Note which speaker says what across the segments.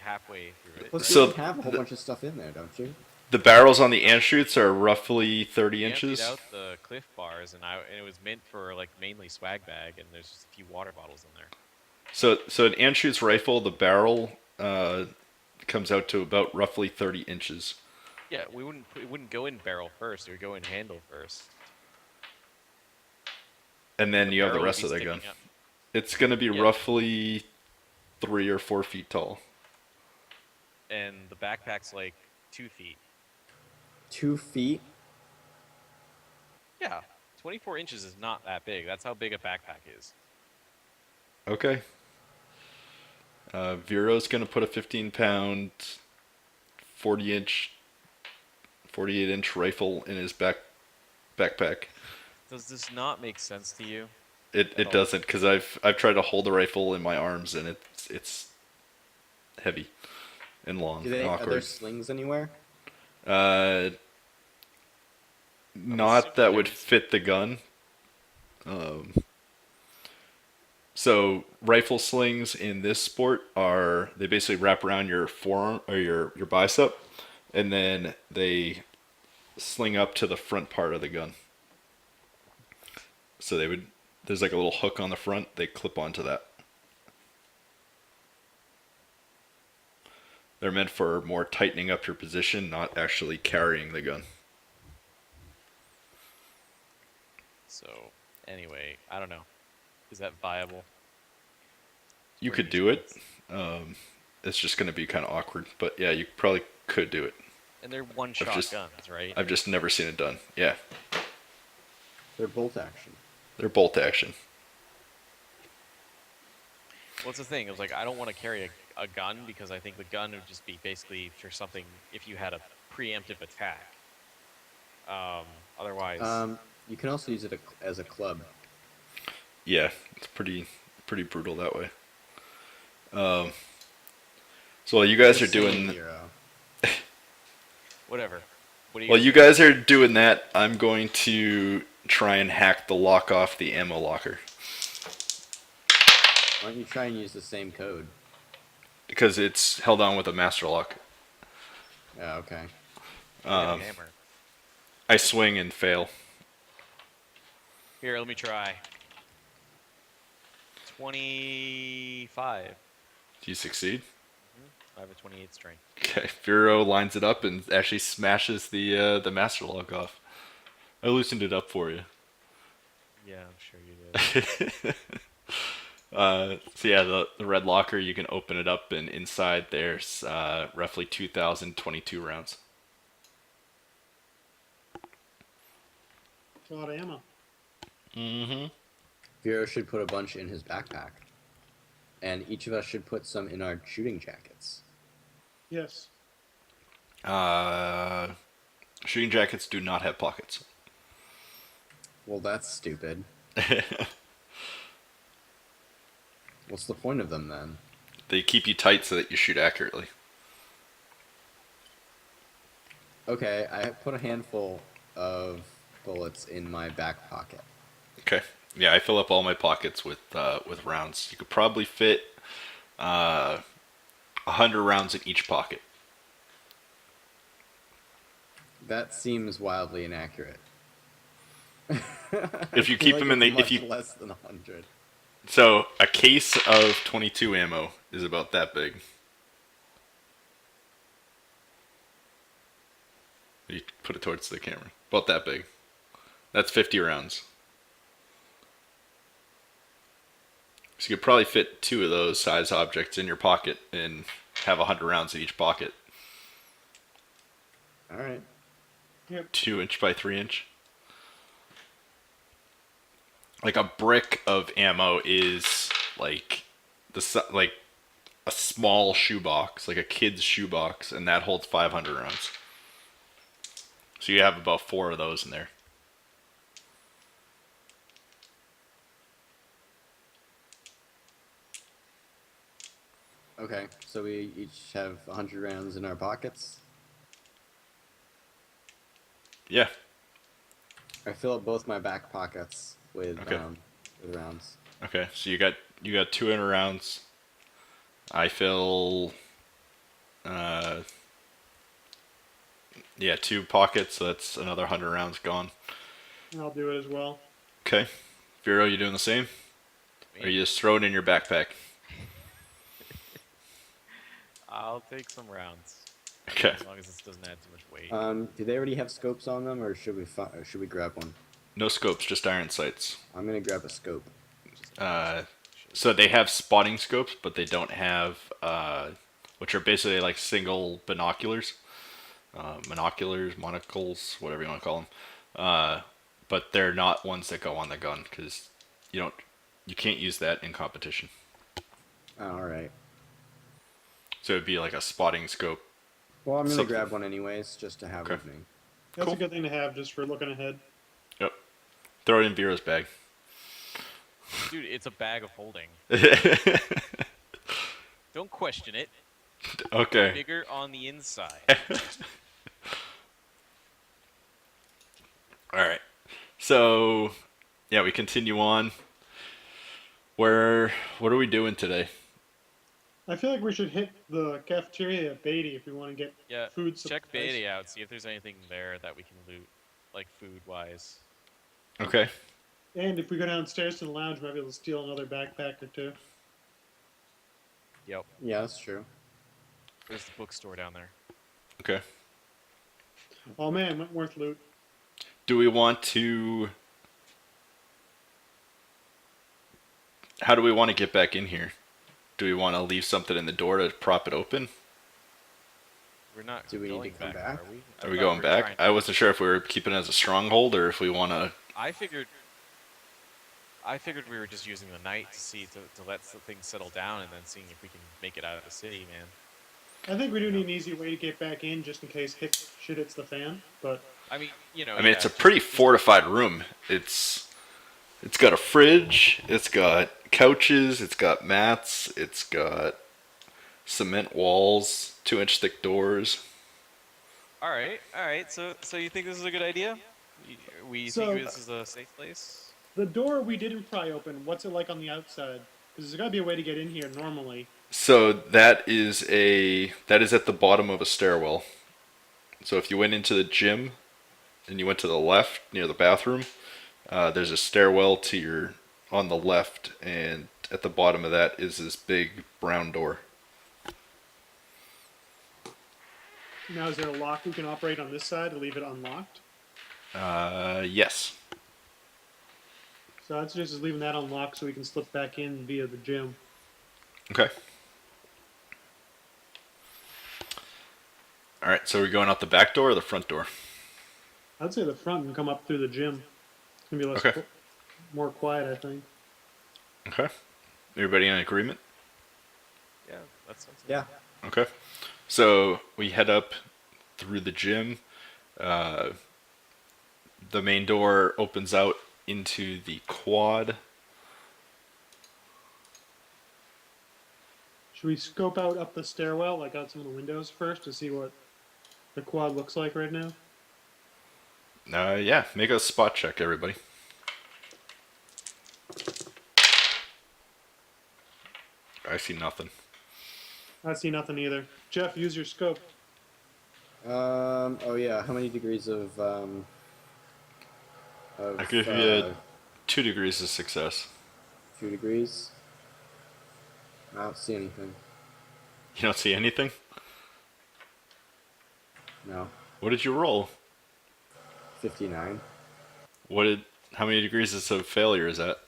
Speaker 1: halfway through it,
Speaker 2: Plus,
Speaker 1: right?
Speaker 2: you
Speaker 3: So
Speaker 2: have a whole bunch of stuff in there, don't you?
Speaker 3: the barrels on the anshoots are roughly 30
Speaker 1: We emptied
Speaker 3: inches.
Speaker 1: out the Cliff Bars, and it was meant for like mainly swag bag, and there's just a few water bottles in there.
Speaker 3: So an anshoots rifle, the barrel comes out to about roughly 30 inches.
Speaker 1: Yeah, it wouldn't go in barrel first. It would go in handle first.
Speaker 3: And then
Speaker 1: The
Speaker 3: you have the
Speaker 1: barrel would
Speaker 3: rest
Speaker 1: be
Speaker 3: of the gun.
Speaker 1: sticking up.
Speaker 3: It's going to be
Speaker 1: Yeah,
Speaker 3: roughly 3 or 4 feet tall.
Speaker 1: and the backpack's like 2 feet.
Speaker 2: 2 feet?
Speaker 1: Yeah, 24 inches is not that big. That's how big a backpack is.
Speaker 3: Okay. Vero's going to put a 15-pound, 40-inch, 48-inch rifle in his backpack.
Speaker 1: Does this not make sense to you
Speaker 3: It
Speaker 1: at
Speaker 3: it
Speaker 1: all?
Speaker 3: doesn't because I've tried to hold the rifle in my arms and it's heavy and long and
Speaker 2: Are there
Speaker 3: awkward.
Speaker 2: slings anywhere?
Speaker 3: Uh,
Speaker 1: I'm
Speaker 3: Not
Speaker 1: assuming
Speaker 3: that
Speaker 1: there
Speaker 3: would
Speaker 1: needs to be.
Speaker 3: fit the gun. Um, so rifle slings in this sport are they basically wrap around your forearm or your bicep, and then they sling up to the front part of the gun. So there's like a little hook on the front. They clip onto that. They're meant for more tightening up your position, not actually carrying the gun.
Speaker 1: So, anyway, I don't know. Is that viable?
Speaker 3: You
Speaker 1: Where do
Speaker 3: could
Speaker 1: you
Speaker 3: do it.
Speaker 1: stand?
Speaker 3: It's just going to be kind of awkward, but yeah, you probably could do it.
Speaker 1: And they're
Speaker 3: I've
Speaker 1: one-shot
Speaker 3: just
Speaker 1: guns, right?
Speaker 3: I've just never seen it done. Yeah,
Speaker 2: They're bolt action.
Speaker 3: they're bolt action.
Speaker 1: What's the thing? It was like I don't want to carry a gun because I think the gun would just be basically for something if you had a preemptive attack. Otherwise,
Speaker 2: You can also use it as a club.
Speaker 3: Yeah, it's pretty brutal that way. Um, so while you guys are
Speaker 2: Just saying,
Speaker 3: doing
Speaker 2: Hero.
Speaker 1: whatever. What do you
Speaker 3: while
Speaker 1: guys
Speaker 3: you
Speaker 1: doing?
Speaker 3: guys are doing that, I'm going to try and hack the lock off the ammo locker
Speaker 2: Why don't you try and use the same code?
Speaker 3: because it's held on with a master lock.
Speaker 2: Yeah, okay.
Speaker 1: We have a
Speaker 3: Um,
Speaker 1: hammer.
Speaker 3: I swing and fail.
Speaker 1: Here, let me try. 25.
Speaker 3: Do you succeed?
Speaker 1: I have a 28 strength.
Speaker 3: Okay, Vero lines it up and actually smashes the master lock off. I loosened it up for you.
Speaker 1: Yeah, I'm sure you did.
Speaker 3: So yeah, the red locker, you can open it up, and inside there's roughly 2,022 rounds.
Speaker 4: It's a lot of ammo.
Speaker 3: Mm-hmm.
Speaker 2: Vero should put a bunch in his backpack. And each of us should put some in our shooting jackets.
Speaker 4: Yes.
Speaker 3: Shooting jackets do not have pockets.
Speaker 2: Well, that's stupid. What's the point of them then?
Speaker 3: They keep you tight so that you shoot accurately.
Speaker 2: Okay, I put a handful of bullets in my back pocket.
Speaker 3: Okay. Yeah, I fill up all my pockets with rounds. You could probably fit 100 rounds in each pocket.
Speaker 2: That seems wildly inaccurate.
Speaker 3: If you keep them in the
Speaker 2: much
Speaker 3: if you
Speaker 2: less than 100.
Speaker 3: so a case of 22 ammo is about that big. You put it towards the camera. About that big. That's 50 rounds. So you could probably fit 2 of those size objects in your pocket and have 100 rounds in each pocket.
Speaker 2: All right.
Speaker 4: Yep.
Speaker 3: 2 inch by 3 inch. Like a brick of ammo is like like a small shoebox, like a kid's shoebox, and that holds 500 rounds. So you have about 4 of those in there.
Speaker 2: Okay, so we each have 100 rounds in our pockets.
Speaker 3: Yeah.
Speaker 2: I fill up both my back pockets with
Speaker 3: Okay.
Speaker 2: with rounds.
Speaker 3: Okay. So you got 200 rounds. I fill Yeah, 2 pockets, so that's another 100 rounds gone.
Speaker 4: I'll do it as well.
Speaker 3: Okay. Vero, you doing the same? Or you just throw it in your backpack?
Speaker 1: I'll take some rounds.
Speaker 3: Okay.
Speaker 1: As long as this doesn't add too much weight.
Speaker 2: Do they already have scopes on them, or should we grab one?
Speaker 3: No scopes, just iron sights.
Speaker 2: I'm gonna grab a scope.
Speaker 3: So they have spotting scopes, but they don't have, which are basically like single binoculars. Monocles, whatever you want to call them. But they're not ones that go on the gun, because you can't use that in competition.
Speaker 2: Oh, all right.
Speaker 3: So it'd be like a spotting scope.
Speaker 2: Well, I'm gonna
Speaker 3: Something.
Speaker 2: grab one anyways, just to have
Speaker 3: Okay.
Speaker 2: with me.
Speaker 4: That's
Speaker 3: Cool.
Speaker 4: a good thing to have just for looking ahead.
Speaker 3: Yep. Throw it in Vero's bag.
Speaker 1: Dude, it's a bag of holding. Don't question it.
Speaker 3: Okay.
Speaker 1: Bigger on the inside.
Speaker 3: All right. So, yeah, we continue on. What are we doing today?
Speaker 4: I feel like we should hit the cafeteria at Beatty if we want to get
Speaker 1: Yeah,
Speaker 4: food
Speaker 1: check
Speaker 4: supplies.
Speaker 1: Beatty out, see if there's anything there that we can loot, like food-wise.
Speaker 3: Okay.
Speaker 4: And if we go downstairs to the lounge, we might be able to steal another backpack or two.
Speaker 1: Yep,
Speaker 2: Yeah, that's true.
Speaker 1: there's the bookstore down there.
Speaker 3: Okay.
Speaker 4: Oh man, Wentworth loot.
Speaker 3: Do we want to... How do we want to get back in here? Do we want to leave something in the door to prop it open?
Speaker 1: We're not
Speaker 2: Do we need
Speaker 1: going
Speaker 2: to come
Speaker 1: back,
Speaker 2: back?
Speaker 1: are we?
Speaker 3: Are we going back? I wasn't sure if we were keeping it as a stronghold or if we want to...
Speaker 1: I figured we were just using the night to let the thing settle down and then seeing if we can make it out of the city, man.
Speaker 4: I think we do need an easy way to get back in just in case shit hits the fan, but...
Speaker 1: I mean,
Speaker 3: it's a pretty fortified room. It's got a fridge, it's got couches, it's got mats, it's got cement walls, 2-inch thick doors.
Speaker 1: All right. So you think this is a good idea? We
Speaker 4: So-
Speaker 1: think this is a safe place?
Speaker 4: The door we didn't pry open, what's it like on the outside? Because there's got to be a way to get in here normally.
Speaker 3: So that is at the bottom of a stairwell. So if you went into the gym and you went to the left near the bathroom, there's a stairwell on the left, and at the bottom of that is this big brown door.
Speaker 4: Now, is there a lock we can operate on this side to leave it unlocked?
Speaker 3: Yes.
Speaker 4: So I'd suggest just leaving that unlocked so we can slip back in via the gym.
Speaker 3: Okay. All right. So we're going out the back door or the front door?
Speaker 4: I'd say the front and come up through the gym. It's gonna be less,
Speaker 3: Okay.
Speaker 4: more quiet, I think.
Speaker 3: Okay. Everybody in agreement?
Speaker 1: Yeah, that sounds good.
Speaker 2: Yeah.
Speaker 3: Okay. So we head up through the gym. The main door opens out into the quad.
Speaker 4: Should we scope out up the stairwell, like out some of the windows first, to see what the quad looks like right now?
Speaker 3: Yeah, make a spot check, everybody. I see nothing.
Speaker 4: I see nothing either. Jeff, use your scope.
Speaker 2: Oh yeah. How many degrees of
Speaker 3: I give you 2 degrees of success.
Speaker 2: 2 degrees? I don't see anything.
Speaker 3: You don't see anything?
Speaker 2: No.
Speaker 3: What did you roll?
Speaker 2: 59.
Speaker 3: How many degrees of failure is that?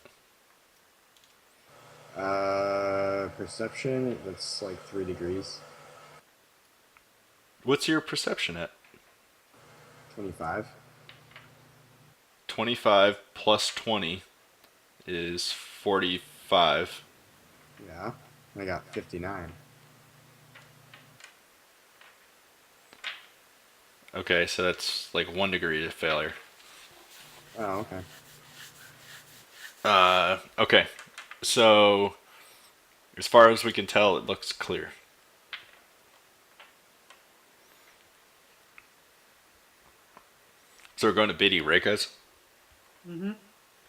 Speaker 2: Perception, that's like 3 degrees.
Speaker 3: What's your perception at?
Speaker 2: 25.
Speaker 3: 25 plus 20 is 45.
Speaker 2: Yeah. I got 59.
Speaker 3: Okay, so that's like 1 degree of failure.
Speaker 2: Oh, okay.
Speaker 3: Okay. So, as far as we can tell, it looks clear. So we're going to Beatty, right, guys?
Speaker 4: Mm-hmm.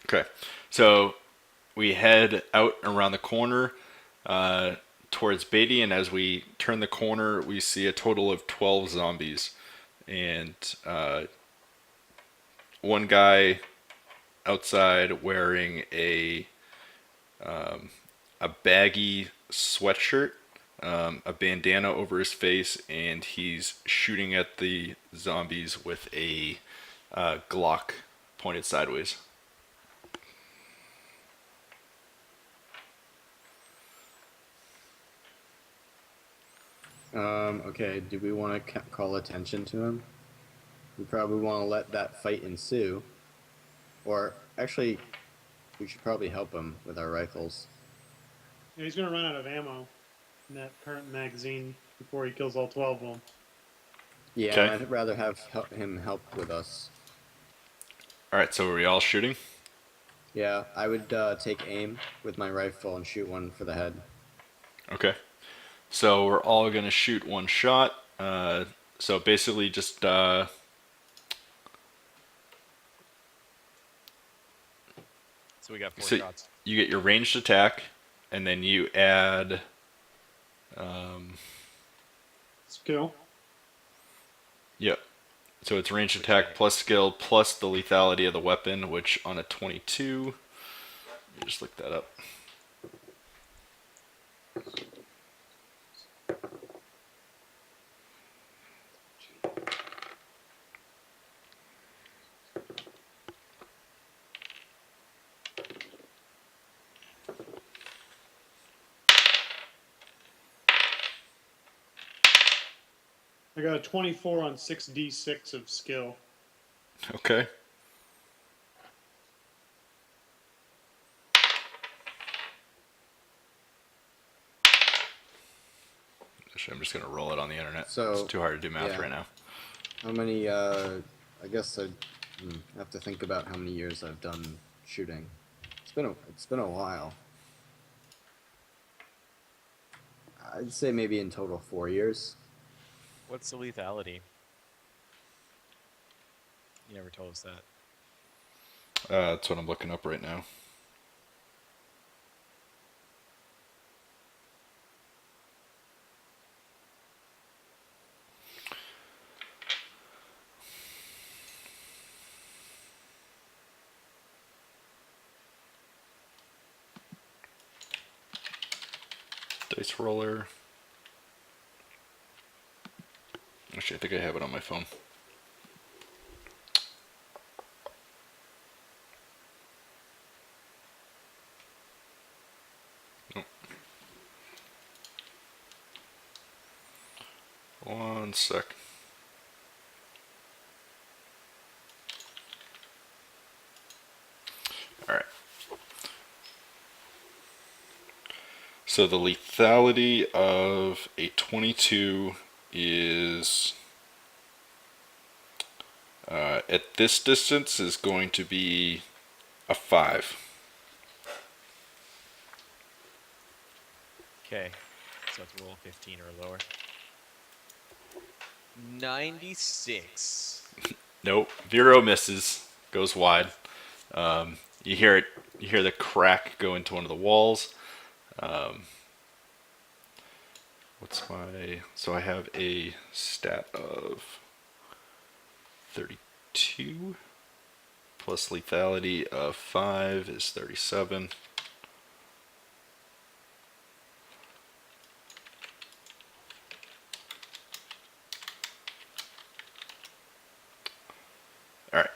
Speaker 3: Okay. So we head out around the corner towards Beatty, and as we turn the corner, we see a total of 12 zombies. and one guy outside wearing a baggy sweatshirt, a bandana over his face, and he's shooting at the zombies with a Glock pointed sideways.
Speaker 2: Okay, do we want to call attention to him? We probably want to let that fight ensue. Or, actually, we should probably help him with our rifles.
Speaker 4: Yeah, he's gonna run out of ammo in that current magazine before he kills all 12 of them.
Speaker 2: Yeah,
Speaker 3: Okay.
Speaker 2: I'd rather have him help with us.
Speaker 3: Alright, so are we all shooting?
Speaker 2: Yeah, I would take aim with my rifle and shoot one for the head.
Speaker 3: Okay. So we're all going to shoot one shot. So basically just...
Speaker 1: So we got 4
Speaker 3: so
Speaker 1: shots.
Speaker 3: you get your ranged attack, and then you add...
Speaker 4: Skill.
Speaker 3: Yep. So it's ranged attack plus skill plus the lethality of the weapon, which on a 22... Let me just look that up.
Speaker 4: I got a 24 on 6d6 of skill.
Speaker 3: Okay. Actually, I'm just going to roll it on the internet.
Speaker 2: So,
Speaker 3: it's too hard to do math
Speaker 2: yeah.
Speaker 3: right now.
Speaker 2: How many, I guess I'd have to think about how many years I've done shooting. It's been a while. I'd say maybe in total 4 years.
Speaker 1: What's the lethality? You never told us that.
Speaker 3: That's what I'm looking up right now. Dice roller. Actually, I think I have it on my phone. Nope. One sec. Alright. So the lethality of a 22 is... at this distance is going to be a 5.
Speaker 1: Okay. So let's roll 15 or lower. 96.
Speaker 3: Nope. Vero misses. Goes wide. You hear it. You hear the crack go into one of the walls. What's my... So I have a stat of 32. Plus lethality of 5 is 37. Alright.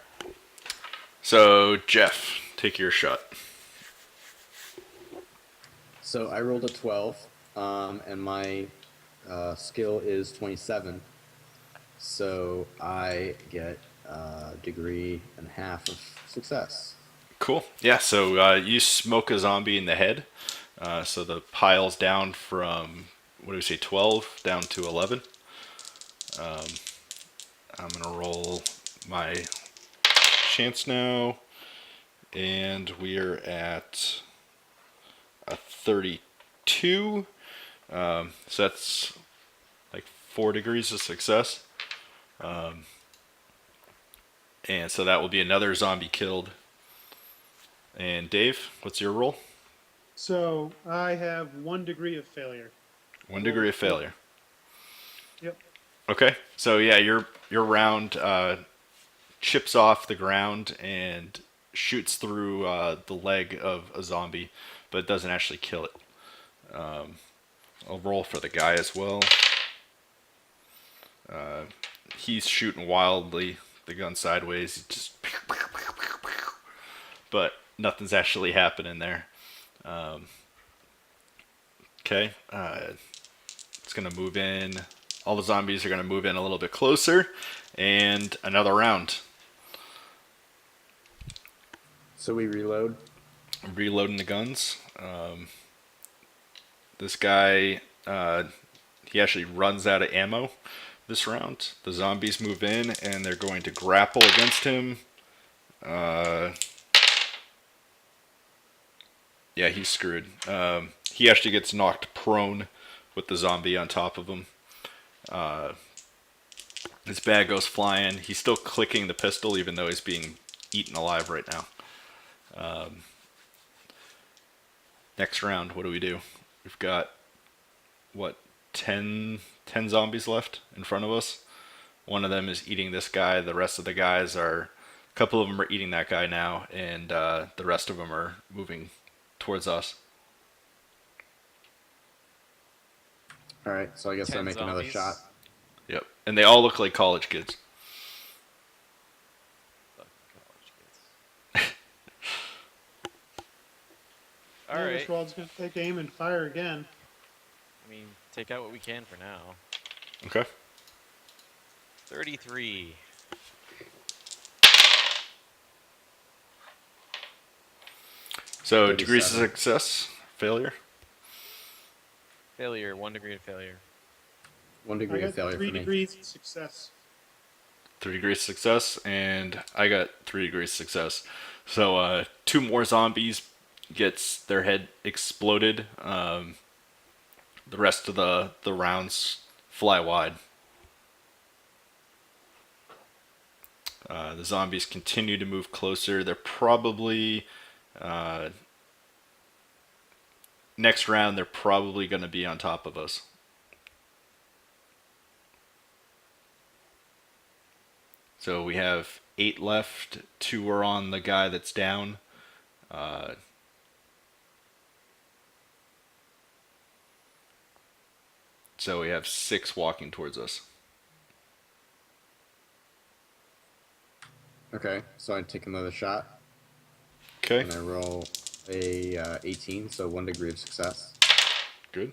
Speaker 3: So, Jeff, take your shot.
Speaker 2: So I rolled a 12, and my skill is 27. So I get a degree and a half of success.
Speaker 3: Cool. Yeah, so you smoke a zombie in the head. So the pile's down from, what do we say, 12 down to 11. I'm going to roll my chance now. And we're at a 32. So that's like 4 degrees of success. And so that will be another zombie killed. And Dave, what's your roll?
Speaker 4: So I have 1 degree of failure.
Speaker 3: 1 degree of failure.
Speaker 4: Yep.
Speaker 3: Okay, so yeah, your round chips off the ground and shoots through the leg of a zombie, but it doesn't actually kill it. I'll roll for the guy as well. He's shooting wildly, the gun sideways, he just, but nothing's actually happening there. Okay, it's gonna move in. All the zombies are gonna move in a little bit closer, and another round.
Speaker 2: So we reload.
Speaker 3: Reloading the guns. This guy, he actually runs out of ammo this round. The zombies move in, and they're going to grapple against him. Yeah, he's screwed. He actually gets knocked prone with the zombie on top of him. His bag goes flying. He's still clicking the pistol, even though he's being eaten alive right now. Next round, what do we do? We've got, what, 10 zombies left in front of us. One of them is eating this guy. The rest of the guys are, a couple of them are eating that guy now, and the rest of them are moving towards us.
Speaker 2: All right, so I guess I
Speaker 1: 10
Speaker 2: make another
Speaker 1: zombies.
Speaker 2: shot.
Speaker 3: Yep. And they all look like college kids.
Speaker 1: Fucking college kids. All
Speaker 4: Yeah,
Speaker 1: right.
Speaker 4: this rod's gonna take aim and fire again.
Speaker 1: I mean, take out what we can for now.
Speaker 3: Okay.
Speaker 1: 33.
Speaker 3: So degrees of
Speaker 2: 37.
Speaker 3: success, failure.
Speaker 1: Failure. 1 degree of failure.
Speaker 2: 1
Speaker 4: I
Speaker 2: degree of
Speaker 4: got
Speaker 2: failure
Speaker 4: 3
Speaker 2: for me.
Speaker 4: degrees of success.
Speaker 3: 3 degrees of success, and I got 3 degrees of success. So 2 more zombies gets their head exploded. The rest of the rounds fly wide. The zombies continue to move closer. They're probably next round. They're probably going to be on top of us. So we have 8 left. 2 are on the guy that's down. So we have 6 walking towards us.
Speaker 2: Okay, so I take another shot,
Speaker 3: Okay,
Speaker 2: and I roll a 18, so 1 degree of success.
Speaker 3: good.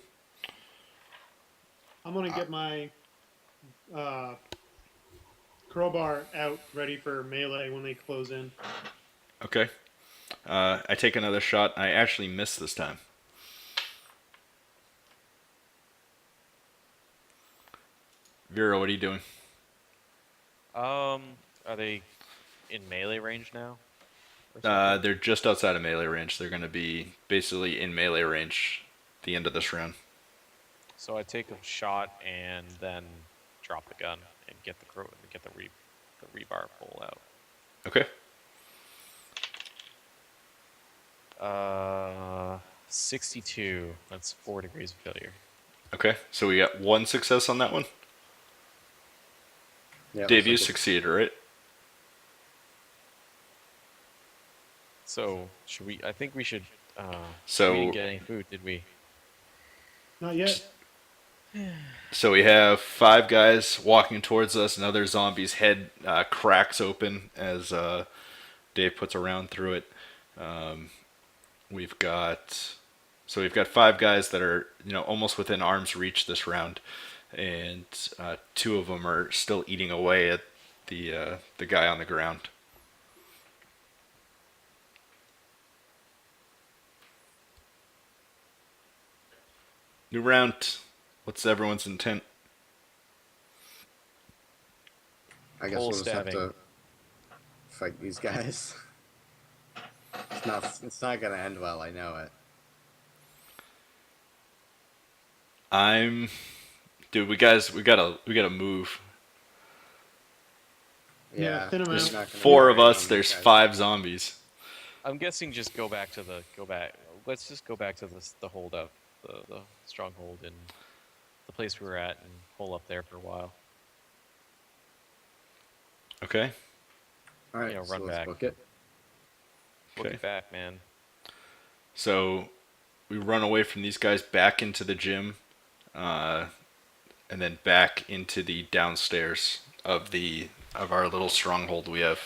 Speaker 4: I'm gonna get my crowbar out, ready for melee when they close in.
Speaker 3: Okay. I take another shot. I actually miss this time. Vera, what are you doing?
Speaker 1: Are they in melee range now? Or something?
Speaker 3: They're just outside of melee range. They're going to be basically in melee range at the end of this round.
Speaker 1: So I take a shot and then drop the gun and get the rebar pull out.
Speaker 3: Okay.
Speaker 1: 62. That's 4 degrees of failure.
Speaker 3: Okay. So we got 1 success on that one.
Speaker 2: Yeah,
Speaker 3: Dave, you
Speaker 2: looks like
Speaker 3: succeeded, right?
Speaker 1: So should we? I think we should.
Speaker 3: So-
Speaker 1: we didn't get any food, did we?
Speaker 4: Not yet.
Speaker 3: So we have 5 guys walking towards us. Another zombie's head cracks open as Dave puts a round through it. We've got 5 guys that are almost within arm's reach this round, and 2 of them are still eating away at the guy on the ground. New round. What's everyone's intent?
Speaker 2: I guess
Speaker 1: Pole
Speaker 2: we'll just have
Speaker 1: stabbing.
Speaker 2: to fight these guys. It's not gonna end well, I know it.
Speaker 3: Dude, we gotta move.
Speaker 4: Yeah, thin 'em
Speaker 2: there's
Speaker 4: out.
Speaker 2: not gonna
Speaker 3: 4
Speaker 2: be
Speaker 3: of
Speaker 2: very
Speaker 3: us.
Speaker 2: long,
Speaker 3: There's
Speaker 2: guys.
Speaker 3: 5 zombies.
Speaker 1: I'm guessing just go back. Let's just go back to the holdup, the stronghold, and the place we were at, and hole up there for a while.
Speaker 3: Okay.
Speaker 2: All right,
Speaker 1: You know,
Speaker 2: so
Speaker 1: run
Speaker 2: let's
Speaker 1: back.
Speaker 2: book it.
Speaker 1: Book
Speaker 3: Okay.
Speaker 1: it back, man.
Speaker 3: So we run away from these guys back into the gym, and then back into the downstairs of our little stronghold we have.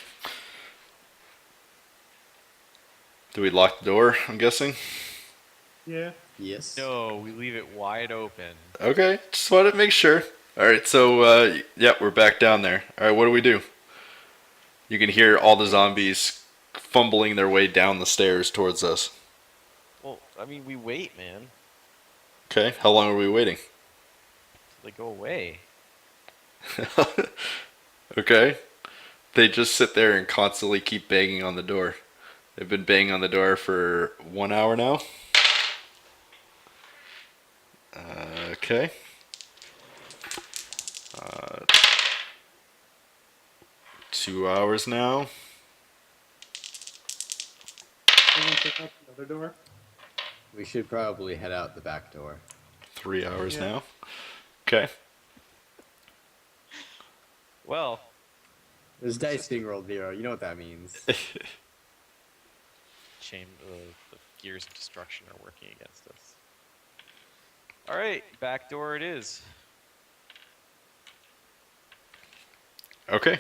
Speaker 3: Do we lock the door? I'm guessing.
Speaker 4: Yeah.
Speaker 2: Yes.
Speaker 1: No, we leave it wide open.
Speaker 3: Okay, just wanted to make sure. All right, so yeah, we're back down there. All right, what do we do? You can hear all the zombies fumbling their way down the stairs towards us.
Speaker 1: Well, I mean, we wait, man,
Speaker 3: Okay, how long are we waiting?
Speaker 1: till they go away.
Speaker 3: Okay, they just sit there and constantly keep banging on the door. They've been banging on the door for 1 hour now. Okay. Uh, 2 hours now.
Speaker 4: Someone pick up the other door.
Speaker 2: We should probably head out the back door.
Speaker 3: 3 hours
Speaker 4: Yeah.
Speaker 3: now. Okay.
Speaker 1: Well,
Speaker 2: There's dice being rolled, Vero. You know what that means.
Speaker 1: shame the gears of destruction are working against us. All right, back door it is.
Speaker 3: Okay.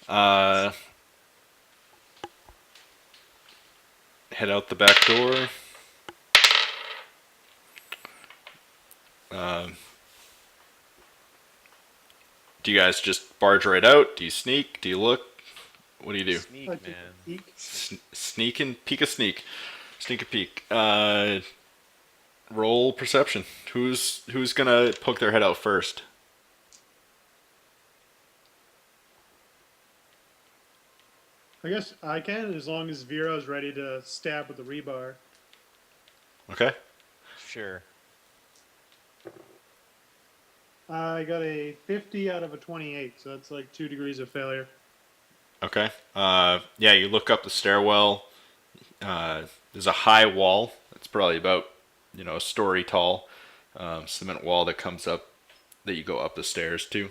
Speaker 3: Head out the back door. Do you guys just barge right out? Do you sneak? Do you look? What do you do?
Speaker 1: Sneak,
Speaker 4: I take
Speaker 1: man.
Speaker 4: a peek.
Speaker 3: Sneak and peek a sneak. Sneak a peek. Roll perception. Who's gonna poke their head out first?
Speaker 4: I guess I can, as long as Vero's ready to stab with the rebar.
Speaker 3: Okay.
Speaker 1: Sure.
Speaker 4: I got a 50 out of a 28, so that's like 2 degrees of failure.
Speaker 3: Okay. Yeah, you look up the stairwell. There's a high wall. It's probably about, a story tall, cement wall that comes up, that you go up the stairs to.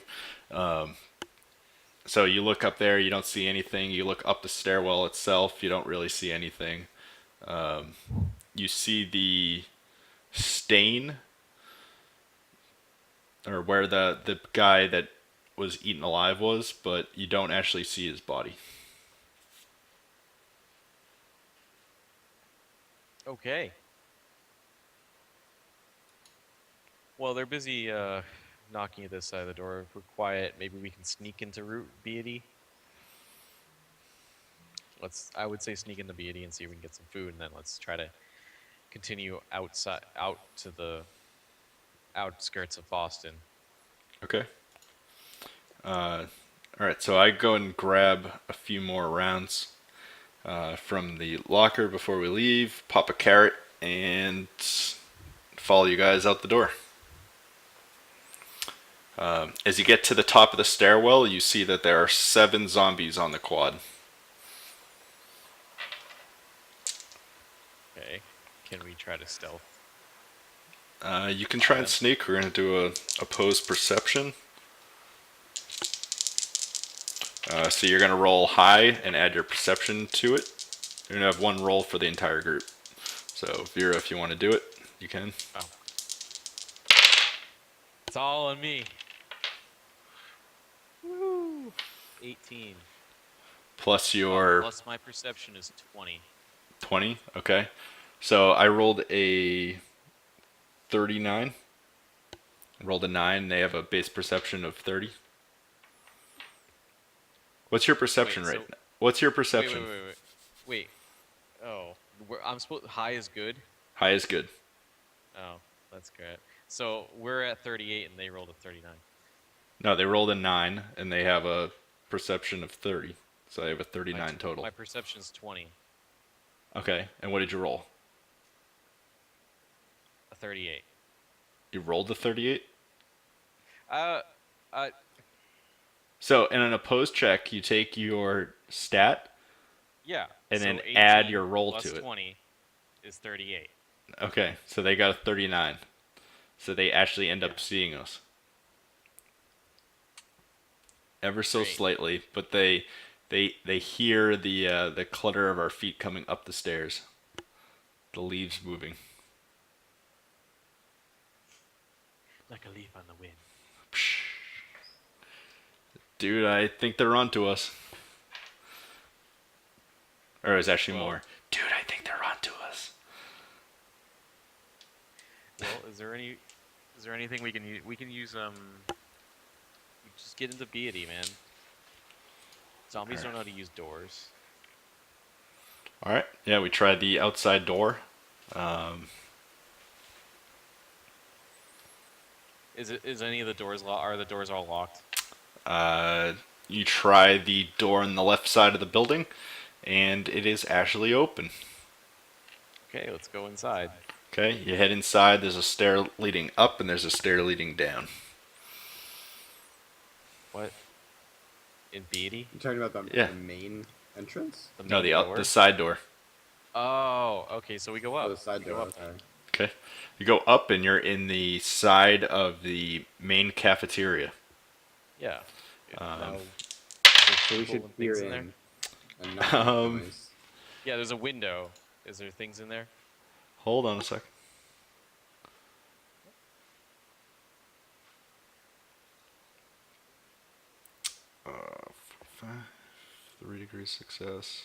Speaker 3: So you look up there, you don't see anything. You look up the stairwell itself, you don't really see anything. You see the stain, or where the guy that was eaten alive was, but you don't actually see his body.
Speaker 1: Okay. Well, they're busy knocking at this side of the door. If we're quiet, maybe we can sneak into Beatty. I would say sneak into Beatty and see if we can get some food, and then let's try to continue out to the outskirts of Boston.
Speaker 3: Okay. All right, so I go and grab a few more rounds from the locker before we leave, pop a carrot, and follow you guys out the door. As you get to the top of the stairwell, you see that there are 7 zombies on the quad.
Speaker 1: Okay. Can we try to stealth?
Speaker 3: You can try and sneak. We're going to do a opposed perception. So you're going to roll high and add your perception to it. You're going to have one roll for the entire group. So Vera, if you want to do it, you can.
Speaker 1: Oh. It's all on me. Woo! 18.
Speaker 3: Plus your
Speaker 1: Plus my perception is 20.
Speaker 3: 20. Okay. So I rolled a 39. I rolled a 9. They have a base perception of 30. What's your perception
Speaker 1: Wait,
Speaker 3: right now? What's your perception?
Speaker 1: Wait. Oh, I'm supposed high is good.
Speaker 3: High is good.
Speaker 1: Oh, that's good. So we're at 38 and they rolled a 39.
Speaker 3: No, they rolled a 9 and they have a perception of 30. So they have a 39 total.
Speaker 1: My perception is 20.
Speaker 3: Okay. And what did you roll?
Speaker 1: A 38.
Speaker 3: You rolled a 38?
Speaker 1: Uh,
Speaker 3: So in an opposed check, you take your stat
Speaker 1: yeah.
Speaker 3: and
Speaker 1: so
Speaker 3: then
Speaker 1: 18
Speaker 3: add your roll
Speaker 1: plus
Speaker 3: to it.
Speaker 1: 20 is 38.
Speaker 3: Okay, so they got a 39. So they actually end up seeing us. ever so
Speaker 1: Great.
Speaker 3: slightly, but they hear the clutter of our feet coming up the stairs. The leaves moving.
Speaker 1: Like a leaf on the wind.
Speaker 3: Dude, I think they're onto us. Or it's actually
Speaker 1: Well-
Speaker 3: more. Dude, I think they're onto us.
Speaker 1: Well, is there anything we can use? We can use you just get into Beatty, man. Zombies don't know how to use doors.
Speaker 3: All right. Yeah, we tried the outside door.
Speaker 1: Is any of the doors are the doors all locked?
Speaker 3: You try the door on the left side of the building, and it is actually open.
Speaker 1: Okay, let's go inside.
Speaker 3: Okay, you head inside. There's a stair leading up, and there's a stair leading down.
Speaker 1: What? In Beatty?
Speaker 2: You talking about
Speaker 3: Yeah.
Speaker 2: the main entrance?
Speaker 1: The
Speaker 3: No,
Speaker 1: main door?
Speaker 3: the side door.
Speaker 1: Oh, okay. So we go up.
Speaker 2: Oh, the side
Speaker 1: We go
Speaker 2: door.
Speaker 1: up then.
Speaker 2: Okay.
Speaker 3: Okay, you go up, and you're in the side of the main cafeteria.
Speaker 1: Yeah. Now,
Speaker 2: So we
Speaker 1: people
Speaker 2: should
Speaker 1: and
Speaker 2: peer
Speaker 1: things in there?
Speaker 2: in and not make noise.
Speaker 1: Yeah, there's a window. Is there things in there?
Speaker 3: Hold on a sec. Five, 3 degrees success.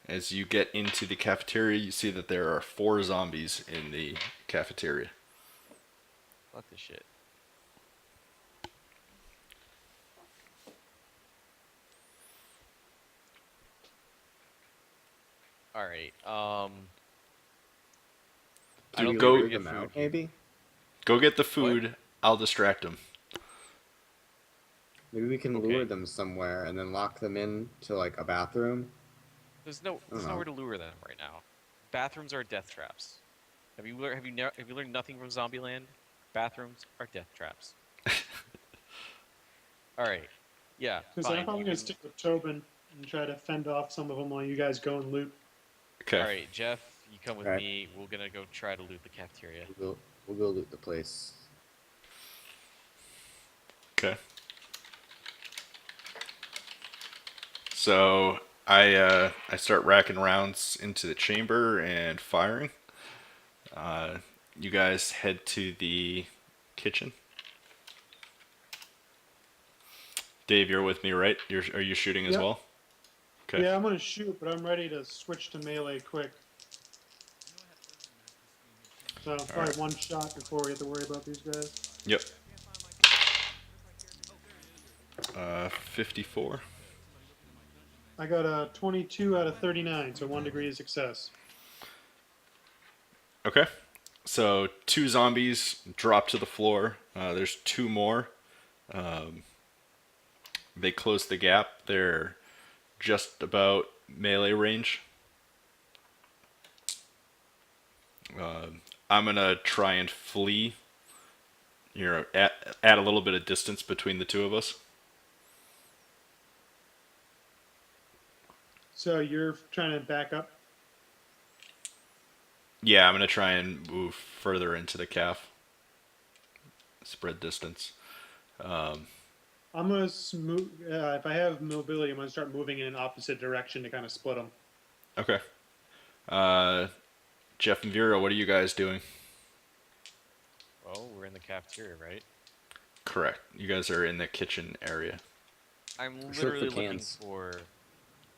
Speaker 3: As you get into the cafeteria, you see that there are 4 zombies in the cafeteria.
Speaker 1: Fuck this shit. All right. I
Speaker 2: Do
Speaker 1: don't
Speaker 2: we
Speaker 3: go-
Speaker 2: lure
Speaker 1: think we
Speaker 2: them
Speaker 1: get
Speaker 2: out,
Speaker 1: food.
Speaker 2: maybe?
Speaker 3: Go get the food. I'll distract them.
Speaker 2: Maybe we can
Speaker 1: Okay.
Speaker 2: lure them somewhere and then lock them in to like a bathroom.
Speaker 1: There's
Speaker 2: know.
Speaker 1: nowhere to lure them right now. Bathrooms are death traps. Have you learned nothing from Zombieland? Bathrooms are death traps. All right. Yeah.
Speaker 4: Because
Speaker 1: Fine.
Speaker 4: I'm probably
Speaker 1: you
Speaker 4: gonna
Speaker 1: can-
Speaker 4: stick with Tobin and try to fend off some of them while you guys go and loot.
Speaker 3: Okay.
Speaker 1: All right, Jeff. You come with
Speaker 2: Alright.
Speaker 1: me. We're gonna go try to loot the cafeteria.
Speaker 2: We'll go loot the place.
Speaker 3: Okay. So I start racking rounds into the chamber and firing. You guys head to the kitchen. Dave, you're with me, right? Are you shooting as
Speaker 4: Yep.
Speaker 3: well? Okay.
Speaker 4: Yeah, I'm gonna shoot, but I'm ready to switch to melee quick. So probably
Speaker 3: Alright.
Speaker 4: one shot before we have to worry about these guys.
Speaker 3: Yep. 54.
Speaker 4: I got a 22 out of 39, so 1 degree of success.
Speaker 3: Okay. So 2 zombies drop to the floor. There's 2 more. They close the gap. They're just about melee range. I'm gonna try and flee. Add a little bit of distance between the 2 of us.
Speaker 4: So you're trying to back up?
Speaker 3: Yeah, I'm gonna try and move further into the calf. Spread distance.
Speaker 4: I'm gonna smooth. If I have mobility, I'm gonna start moving in an opposite direction to kind of split them.
Speaker 3: Okay. Jeff and Vera, what are you guys doing?
Speaker 1: Well, we're in the cafeteria, right?
Speaker 3: Correct. You guys are in the kitchen area.
Speaker 1: I'm
Speaker 2: Search
Speaker 1: literally
Speaker 2: the
Speaker 1: looking
Speaker 2: cans.
Speaker 1: for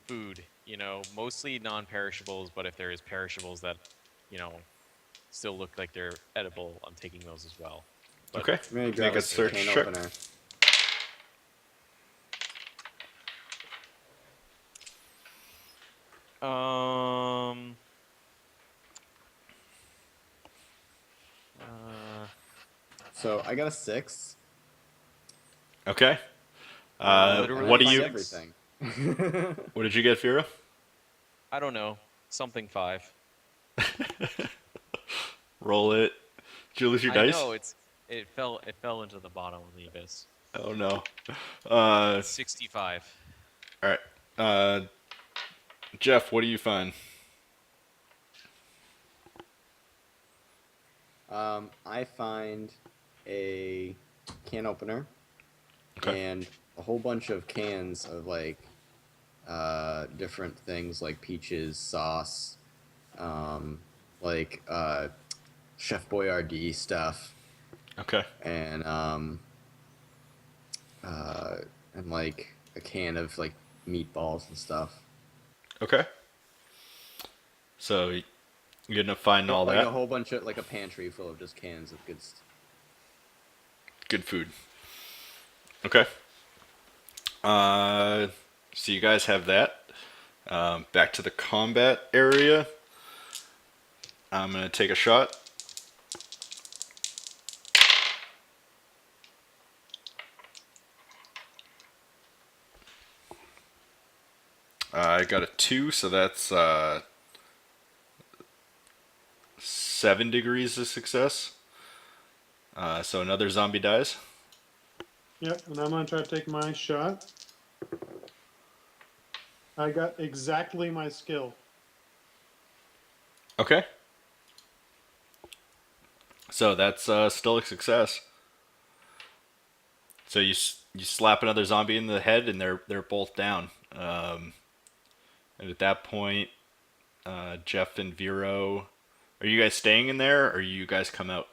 Speaker 1: food. You know, mostly non-perishables, but if there is perishables that, you know, still look like they're edible, I'm taking those as well. But
Speaker 3: Okay.
Speaker 2: I'm gonna grab
Speaker 3: Make a search
Speaker 2: can
Speaker 3: check.
Speaker 2: opener.
Speaker 1: Um.
Speaker 2: So I got a 6.
Speaker 3: Okay.
Speaker 1: Literally
Speaker 3: What do
Speaker 2: Find
Speaker 3: you?
Speaker 2: everything.
Speaker 3: What did you get, Vera?
Speaker 1: I don't know. Something 5.
Speaker 3: Roll it. Did you lose your
Speaker 1: I
Speaker 3: dice?
Speaker 1: know it fell into the bottom of the abyss.
Speaker 3: Oh no.
Speaker 1: 65.
Speaker 3: All right. Jeff, what do you find?
Speaker 2: I find a can opener
Speaker 3: Okay.
Speaker 2: and a whole bunch of cans of like different things like peaches, sauce, um, like Chef Boyardee stuff,
Speaker 3: Okay.
Speaker 2: and uh, and like a can of like meatballs and stuff.
Speaker 3: Okay. So you're gonna find all
Speaker 2: Like
Speaker 3: that
Speaker 2: a whole bunch of like a pantry full of just cans of good.
Speaker 3: good food. Okay. Uh, so you guys have that. Back to the combat area. I'm gonna take a shot. I got a 2, so that's 7 degrees of success. So another zombie dies.
Speaker 4: Yep, and I'm gonna try to take my shot. I got exactly my skill.
Speaker 3: Okay. So that's still a success. So you slap another zombie in the head, and they're both down. And at that point, Jeff and Vero, are you guys staying in there, or you guys come out?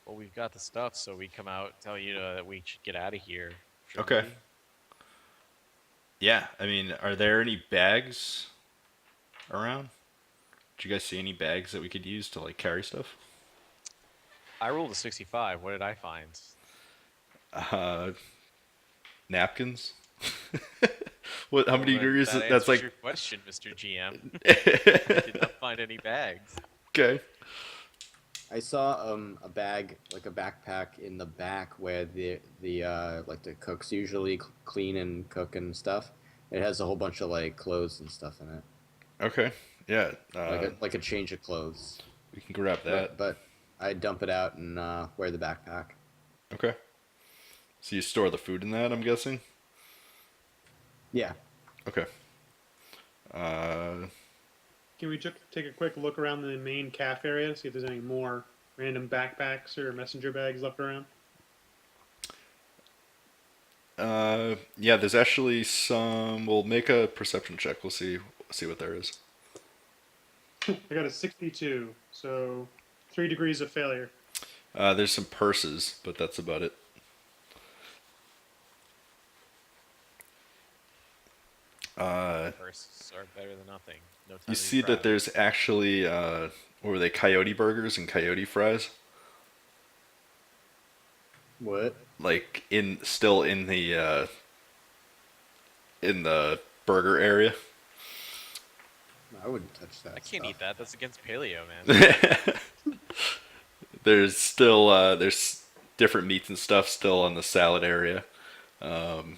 Speaker 1: Well, we've got the stuff, so we come out, tell you that we should get out of here, shouldn't
Speaker 3: Okay.
Speaker 1: we?
Speaker 3: Yeah, I mean, are there any bags around? Did you guys see any bags that we could use to like carry stuff?
Speaker 1: I rolled a 65. What did I find?
Speaker 3: Uh, Napkins. What? How
Speaker 1: Well,
Speaker 3: many degrees?
Speaker 1: that
Speaker 3: That's
Speaker 1: answers
Speaker 3: like.
Speaker 1: your question, Mr. GM. I did not find any bags.
Speaker 3: Okay.
Speaker 2: I saw a bag like a backpack in the back where the like the cooks usually clean and cook and stuff. It has a whole bunch of like clothes and stuff in it,
Speaker 3: Okay. Yeah.
Speaker 2: like a change of clothes.
Speaker 3: We can grab that.
Speaker 2: But I dump it out and wear the backpack.
Speaker 3: Okay. So you store the food in that, I'm guessing.
Speaker 2: Yeah.
Speaker 3: Okay. Uh,
Speaker 4: Can we just take a quick look around the main calf area, see if there's any more random backpacks or messenger bags left around?
Speaker 3: yeah. There's actually some. We'll make a perception check. We'll see what there is.
Speaker 4: I got a 62, so 3 degrees of failure.
Speaker 3: There's some purses, but that's about it.
Speaker 1: Firsts are better than nothing. No time
Speaker 3: You
Speaker 1: to be
Speaker 3: see that
Speaker 1: proud.
Speaker 3: there's actually what were they? Coyote burgers and coyote fries.
Speaker 2: What?
Speaker 3: Like still in the burger area.
Speaker 2: I wouldn't touch that
Speaker 1: I can't
Speaker 2: stuff.
Speaker 1: eat that. That's against paleo, man.
Speaker 3: There's still there's different meats and stuff still on the salad area. The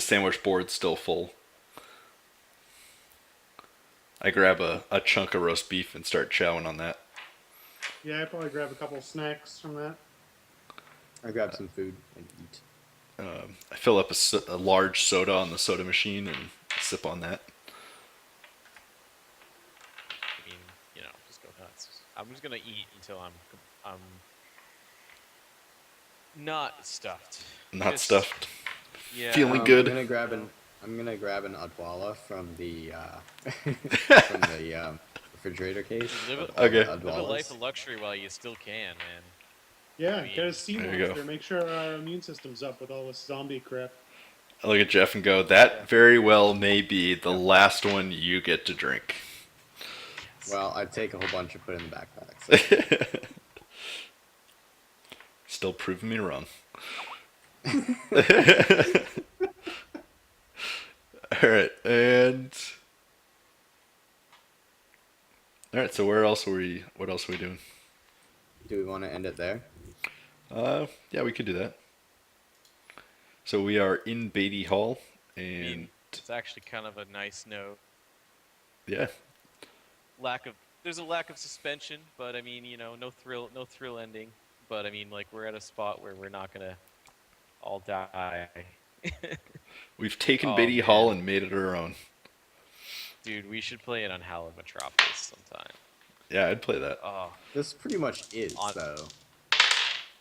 Speaker 3: sandwich board's still full. I grab a chunk of roast beef and start chowing on that.
Speaker 4: Yeah, I'd probably grab a couple snacks from that.
Speaker 2: I grab some food and eat.
Speaker 3: I fill up a large soda on the soda machine and sip on that.
Speaker 1: I mean, just go nuts. I'm just gonna eat until I'm not stuffed.
Speaker 3: Not
Speaker 1: Just-
Speaker 3: stuffed.
Speaker 1: Yeah.
Speaker 3: Feeling good.
Speaker 2: I'm gonna grab an Odwalla from the from the refrigerator case.
Speaker 3: Okay.
Speaker 1: Live a life of luxury while you still can, man.
Speaker 4: Yeah,
Speaker 1: I mean,
Speaker 4: get a sea
Speaker 3: there you
Speaker 4: monster.
Speaker 3: go.
Speaker 4: Make sure our immune system's up with all this zombie crap.
Speaker 3: I look at Jeff and go, that very well may be the last one you get to drink.
Speaker 2: Well, I take a whole bunch and put it in the backpack. So.
Speaker 3: Still proving me wrong. Alright, and alright, so what else were we doing?
Speaker 2: Do we want to end it there?
Speaker 3: Yeah, we could do that. So we are in Beatty Hall,
Speaker 1: I
Speaker 3: and
Speaker 1: mean, it's actually kind of a nice note.
Speaker 3: yeah,
Speaker 1: There's a lack of suspension, but I mean, no thrill ending. But I mean, like we're at a spot where we're not gonna all die.
Speaker 3: we've taken
Speaker 1: Oh,
Speaker 3: Beatty
Speaker 1: man.
Speaker 3: Hall and made it our own.
Speaker 1: Dude, we should play it on Hallowed Metropolis sometime.
Speaker 3: Yeah, I'd play that.
Speaker 2: This pretty much is
Speaker 1: On-
Speaker 2: though.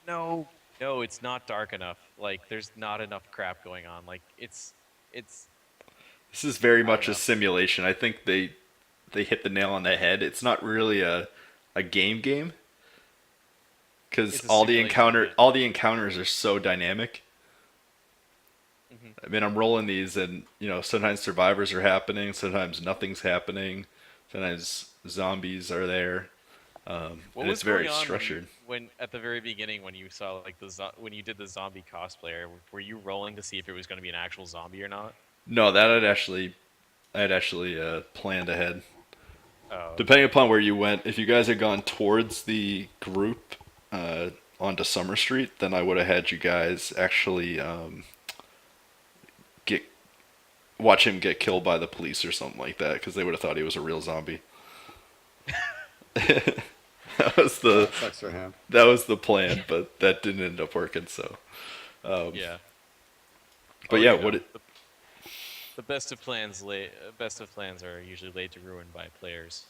Speaker 1: No, it's not dark enough. Like, there's not enough crap going on. Like, it's
Speaker 3: This is very
Speaker 1: I don't
Speaker 3: much a
Speaker 1: know.
Speaker 3: simulation. I think they hit the nail on the head. It's not really a game because
Speaker 1: It's a simulation, yeah.
Speaker 3: all the encounters are so dynamic.
Speaker 1: Mhm.
Speaker 3: I mean, I'm rolling these, and sometimes survivors are happening, sometimes nothing's happening, sometimes zombies are there,
Speaker 1: What
Speaker 3: and
Speaker 1: was
Speaker 3: it's very
Speaker 1: going on
Speaker 3: structured.
Speaker 1: when at the very beginning when you saw like when you did the zombie cosplayer? Were you rolling to see if it was going to be an actual zombie or not?
Speaker 3: No, that I'd actually planned ahead.
Speaker 1: Oh,
Speaker 3: Depending upon where you went, if you guys had gone towards the group onto Summer Street, then I would have had you guys actually get watch him get killed by the police or something like that, because they would have thought he was a real zombie. that was the
Speaker 2: Sucks for him.
Speaker 3: that was the plan, but that didn't end up working. So,
Speaker 1: yeah.
Speaker 3: but
Speaker 1: Oh,
Speaker 3: yeah,
Speaker 1: you know,
Speaker 3: what it,
Speaker 1: the best of plans are usually laid to ruin by players.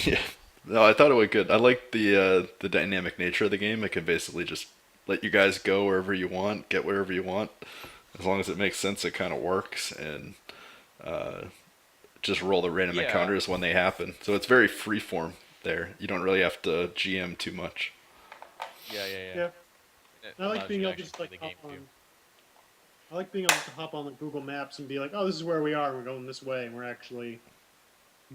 Speaker 3: yeah, no, I thought it went good. I like the dynamic nature of the game. It can basically just let you guys go wherever you want, get wherever you want, as long as it makes sense. It kind of works, and just roll the random
Speaker 1: Yeah.
Speaker 3: encounters when they happen. So it's very freeform there. You don't really have to GM too much.
Speaker 1: Yeah.
Speaker 4: Yeah.
Speaker 1: It
Speaker 4: I like
Speaker 1: allows
Speaker 4: being
Speaker 1: you to
Speaker 4: able to just
Speaker 1: actually
Speaker 4: like
Speaker 1: play
Speaker 4: hop
Speaker 1: the game
Speaker 4: on. I like being able to hop on the Google Maps and be like, "Oh, this is where we are. We're going this way, and we're actually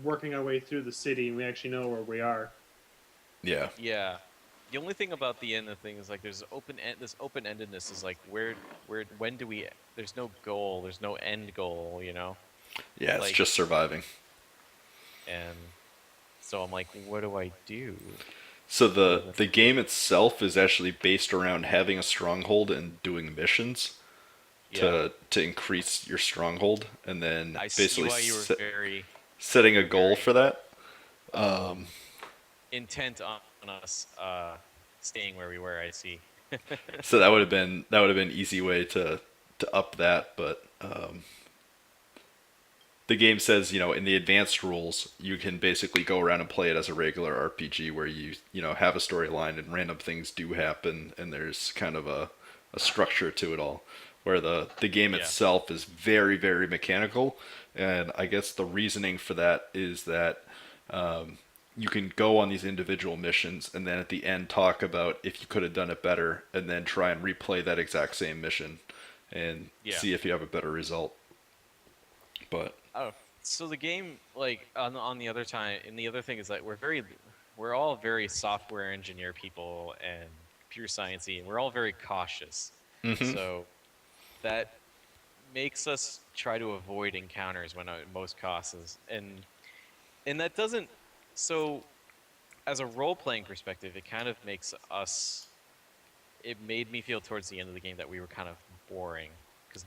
Speaker 4: working our way through the city, and we actually know where we are."
Speaker 3: Yeah.
Speaker 1: too. Yeah. The only thing about the end of the thing is like there's this open-endedness is like when do we? There's no goal. There's no end goal.
Speaker 3: Yeah, it's
Speaker 1: Like-
Speaker 3: just surviving.
Speaker 1: And so I'm like, what do I do?
Speaker 3: So the game itself is actually based around having a stronghold and doing missions
Speaker 1: Yeah.
Speaker 3: to increase your stronghold, and then
Speaker 1: I see
Speaker 3: basically
Speaker 1: why you were very
Speaker 3: setting a goal
Speaker 1: very-
Speaker 3: for that.
Speaker 1: intent on us staying where we were. I see.
Speaker 3: So that would have been easy way to up that, but the game says, in the advanced rules, you can basically go around and play it as a regular RPG where you have a storyline and random things do happen, and there's kind of a structure to it all. Where the game
Speaker 1: Yeah.
Speaker 3: itself is very, very mechanical, and I guess the reasoning for that is that you can go on these individual missions and then at the end talk about if you could have done it better, and then try and replay that exact same mission and
Speaker 1: Yeah.
Speaker 3: see if you have a better result. But
Speaker 1: Oh, so the game, like on the other time, and the other thing is that we're all very software engineer people and computer sciencey, and we're all very cautious.
Speaker 3: Mhm.
Speaker 1: So that makes us try to avoid encounters when at most costs, and that doesn't. So, as a role playing perspective, it kind of makes us. It made me feel towards the end of the game that we were kind of boring because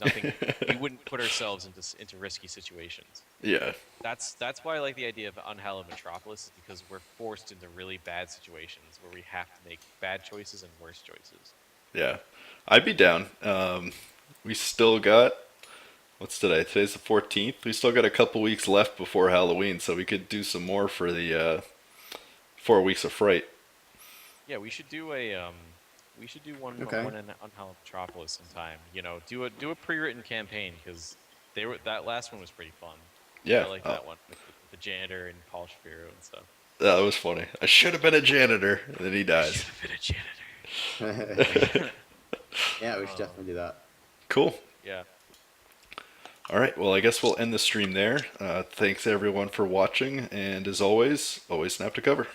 Speaker 1: we wouldn't put ourselves into risky situations.
Speaker 3: yeah,
Speaker 1: That's why I like the idea of Unhallowed Metropolis, is because we're forced into really bad situations where we have to make bad choices and worse choices.
Speaker 3: yeah, I'd be down. We still got what's today? Today's the 14th. We still got a couple weeks left before Halloween, so we could do some more for the 4 weeks of Fright.
Speaker 1: Yeah, we should do one
Speaker 2: Okay.
Speaker 1: one in Unhallowed Metropolis sometime. Do a pre-written campaign because that last one was pretty fun.
Speaker 3: Yeah,
Speaker 1: I like that one with the janitor and Paul Shapiro and stuff.
Speaker 3: that was funny. I should have been a janitor, and then he
Speaker 1: Should
Speaker 3: dies.
Speaker 1: have been a janitor.
Speaker 2: Yeah, we should definitely do that.
Speaker 3: Cool.
Speaker 1: Yeah.
Speaker 3: All right. Well, I guess we'll end the stream there. Thanks everyone for watching, and as always snap to cover.